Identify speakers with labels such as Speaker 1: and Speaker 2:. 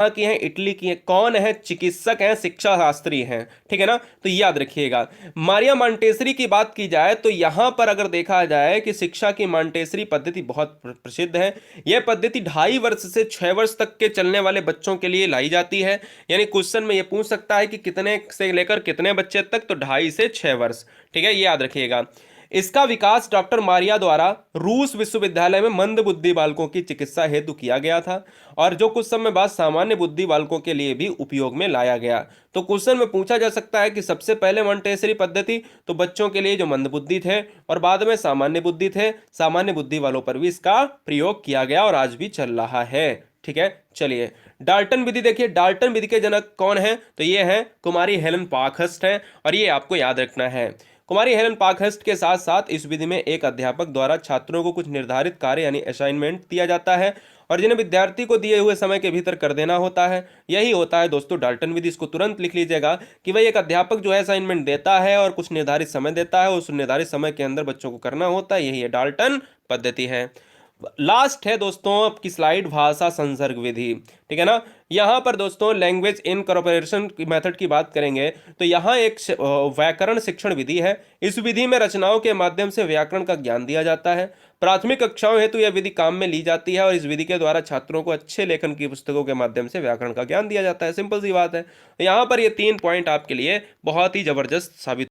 Speaker 1: की हैं, इटली की हैं, कौन है? चिकित्सक हैं, शिक्षा शास्त्री हैं, ठीक है ना, तो याद रखिएगा। मारिया मॉन्टेसरी की बात की जाए तो यहां पर अगर देखा जाए कि शिक्षा की मॉन्टेसरी पद्धति बहुत प्रसिद्ध है। यह पद्धति 2.5 वर्ष से 6 वर्ष तक के चलने वाले बच्चों के लिए लाई जाती है। यानी क्वेश्चन में यह पूछ सकता है कि कितने से लेकर कितने बच्चे तक, तो 2.5 से 6 वर्ष, ठीक है, ये याद रखिएगा। इसका विकास डॉक्टर मारिया द्वारा रूस विश्वविद्यालय में मंद बुद्धि बालकों की चिकित्सा हेतु किया गया था, और जो कुछ समय बाद सामान्य बुद्धि बालकों के लिए भी उपयोग में लाया गया। तो क्वेश्चन में पूछा जा सकता है कि सबसे पहले मॉन्टेसरी पद्धति तो बच्चों के लिए जो मंदबुद्धि थे, और बाद में सामान्य बुद्धि थे, सामान्य बुद्धि वालों पर भी इसका प्रयोग किया गया और आज भी चल रहा है, ठीक है। चलिए, डाल्टन विधि देखिए, डाल्टन विधि के जनक कौन है? तो ये है कुमारी हेलन पार्कहर्स्ट है, और ये आपको याद रखना है। कुमारी हेलन पार्कहर्स्ट के साथ साथ इस विधि में एक अध्यापक द्वारा छात्रों को कुछ निर्धारित कार्य यानी असाइनमेंट दिया जाता है, और जिन्हें विद्यार्थी को दिए हुए समय के भीतर कर देना होता है। यही होता है दोस्तों डाल्टन विधि। इसको तुरंत लिख लीजिएगा कि भाई एक अध्यापक जो है असाइनमेंट देता है और कुछ निर्धारित समय देता है, उस निर्धारित समय के अंदर बच्चों को करना होता है, यही है डाल्टन पद्धति है। लास्ट है दोस्तों आपकी स्लाइड, भाषा संसर्ग विधि, ठीक है ना। यहां पर दोस्तों लैंग्वेज इनकॉर्पोरेशन मेथड की बात करेंगे तो यहां एक व्याकरण शिक्षण विधि है। इस विधि में रचनाओं के माध्यम से व्याकरण का ज्ञान दिया जाता है। प्राथमिक कक्षाओं हेतु यह विधि काम में ली जाती है, और इस विधि के द्वारा छात्रों को अच्छे लेखन की पुस्तकों के माध्यम से व्याकरण का ज्ञान दिया जाता है। सिंपल सी बात है। यहाँ पर ये 3 पॉइंट आपके लिए बहुत ही जबरदस्त साबित